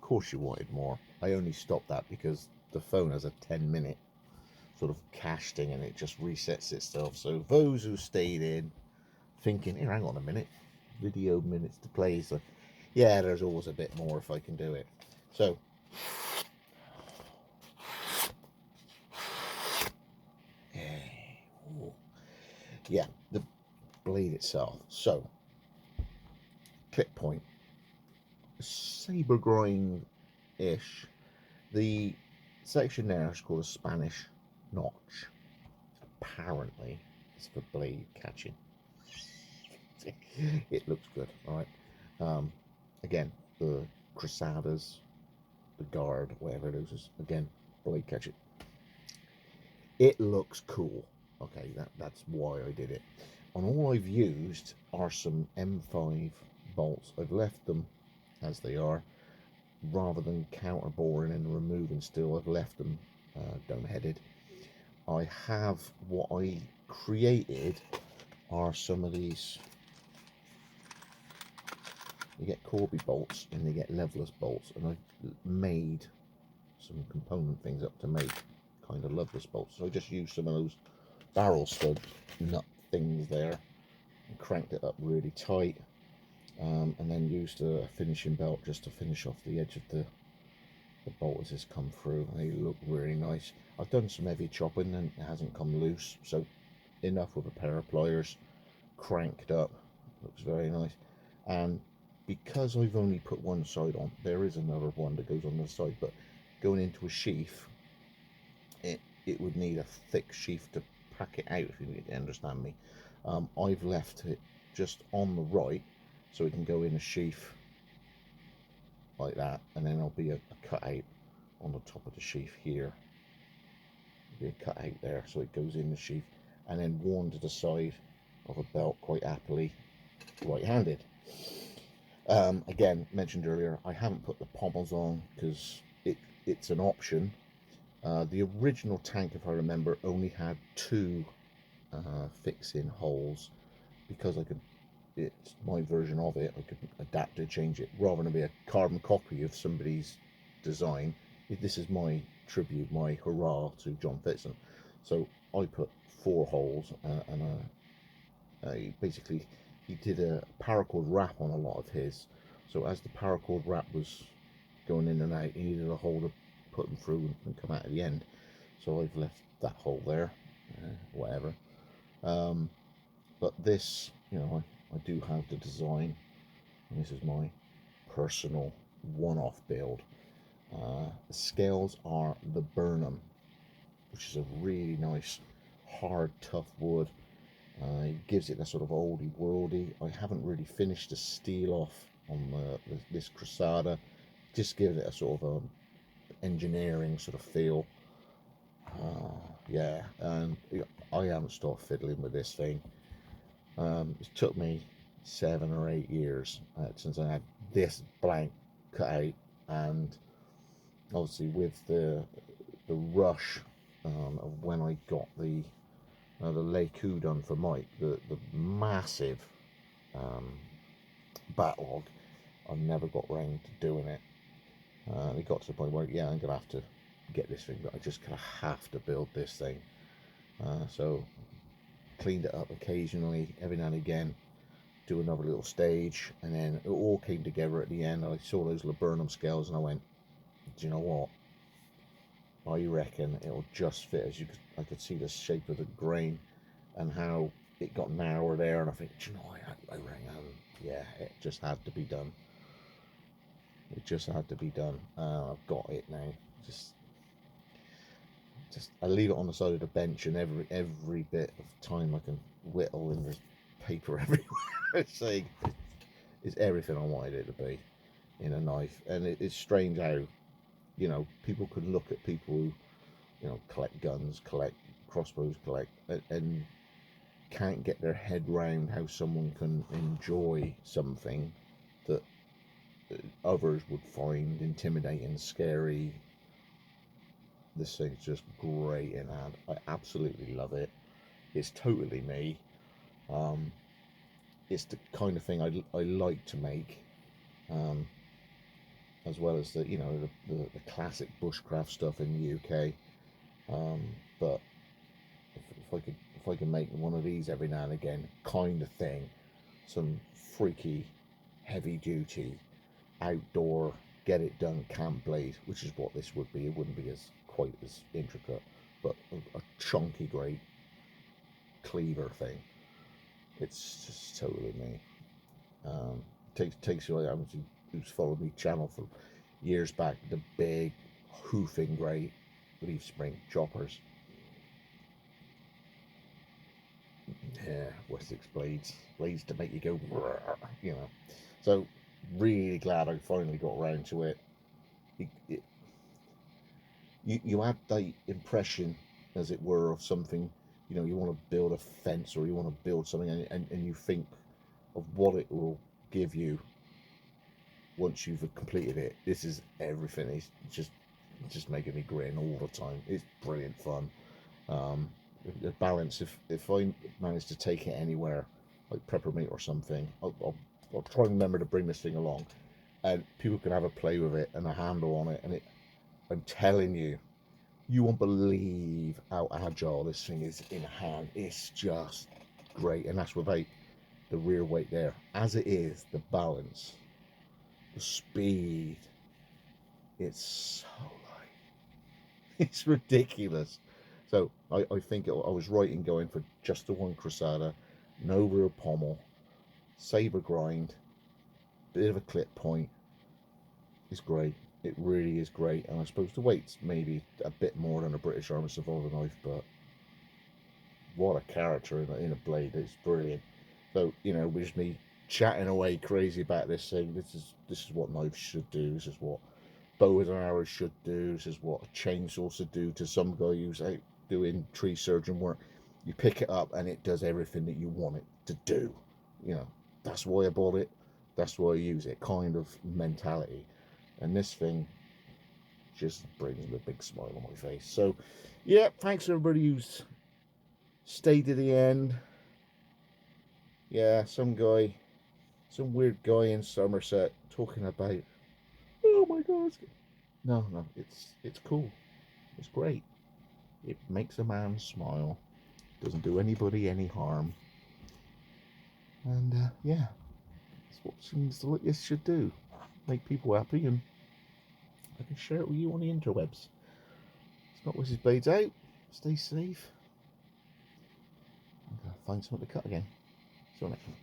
course you wanted more. I only stopped that because the phone has a 10-minute sort of cache thing and it just resets itself. So those who stayed in thinking, here, hang on a minute, video minutes to play, so yeah, there's always a bit more if I can do it. So yeah, the blade itself. So clip point, saber grind ish. The section there is called a Spanish notch. Apparently it's for blade catching. It looks good. All right. Again, the crossadas, the guard, whatever it is, again, blade catching. It looks cool. Okay, that's why I did it. And all I've used are some M5 bolts. I've left them as they are, rather than counter boring and removing steel. I've left them dome headed. I have, what I created are some of these. You get Corby bolts and you get levelers bolts, and I've made some component things up to make kind of levelers bolts. So I just used some of those barrel stud nut things there and cranked it up really tight, and then used a finishing belt just to finish off the edge of the bolt as it's come through. They look really nice. I've done some heavy chopping and it hasn't come loose, so enough with a pair of pliers, cranked up, looks very nice. And because I've only put one side on, there is another one that goes on the side, but going into a sheath, it would need a thick sheath to pack it out, if you understand me. I've left it just on the right so it can go in a sheath like that, and then there'll be a cutout on the top of the sheath here. There'll be a cutout there so it goes in the sheath, and then worn to the side of a belt quite happily, right-handed. Again, mentioned earlier, I haven't put the pommels on because it's an option. The original tank, if I remember, only had two fix-in holes, because it's my version of it, I could adapt it, change it, rather than be a carbon copy of somebody's design. This is my tribute, my hurrah to John Fitson. So I put 4 holes, and basically he did a paracord wrap on a lot of his. So as the paracord wrap was going in and out, he needed a hole to put them through and come out at the end. So I've left that hole there, whatever. But this, I do have the design, and this is my personal one-off build. The scales are the Burnham, which is a really nice, hard, tough wood. It gives it a sort of oldie worldy. I haven't really finished the steel off on this Crosada, just gives it a sort of engineering sort of feel. Yeah, and I haven't stopped fiddling with this thing. It took me 7 or 8 years since I had this blank cut out, and obviously with the rush of when I got the Le Coup done for Mike, the massive backlog, I never got round to doing it. It got to the point where, yeah, I'm gonna have to get this thing, but I just kind of have to build this thing. So cleaned it up occasionally, every now and again, do another little stage, and then it all came together at the end. I saw those laburnum scales and I went, do you know what, I reckon it'll just fit. I could see the shape of the grain and how it got narrower there, and I think, do you know, I reckon, yeah, it just had to be done. It just had to be done. I've got it now. Just I leave it on the side of the bench, and every bit of time I can whittle, and there's paper everywhere. It's saying it's everything I wanted it to be in a knife. And it's strange how, people could look at people who, collect guns, collect crossbows, collect, and can't get their head round how someone can enjoy something that others would find intimidating, scary. This thing's just great in hand. I absolutely love it. It's totally me. It's the kind of thing I like to make. as well as the, you know, the classic bushcraft stuff in the UK. But if I could make one of these every now and again, kind of thing, some freaky, heavy duty, outdoor, get it done camp blade, which is what this would be. It wouldn't be as quite as intricate, but a chunky great cleaver thing. It's just totally me. Takes you like, who's followed me channel for years back, the big hoofing grey leaf spring choppers. Yeah, Wessex blades to make you go, you know. So really glad I finally got around to it. You have the impression, as it were, of something. You know, you want to build a fence or you want to build something, and you think of what it will give you once you've completed it. This is everything. It's just making me grin all the time. It's brilliant fun. The balance, if I manage to take it anywhere, like Prepper Meet or something, I'll try and remember to bring this thing along, and people can have a play with it and a handle on it, and I'm telling you, you won't believe how agile this thing is in hand. It's just great, and that's without the rear weight there. As it is, the balance, the speed, it's so light. It's ridiculous. So I think I was right in going for just the one crosada, no rear pommel, saber grind, bit of a clip point. It's great. It really is great. And I suppose the weight's maybe a bit more than a British Army Survivor knife, but what a character in a blade. It's brilliant. So, you know, with me chatting away crazy about this thing, this is what knives should do. This is what bows and arrows should do. This is what a chainsaw should do to some guy who's out doing tree surgeon work. You pick it up and it does everything that you want it to do. You know, that's why I bought it. That's why I use it, kind of mentality. And this thing just brings a big smile on my face. So, yeah, thanks everybody who's stayed to the end. Yeah, some weird guy in Somerset talking about, oh my God. No, it's cool. It's great. It makes a man smile. Doesn't do anybody any harm. And yeah, that's what seems like this should do. Make people happy, and I can share it with you on the interwebs. It's not Mrs. Blades out. Stay safe. I'm going to find something to cut again. See you next time.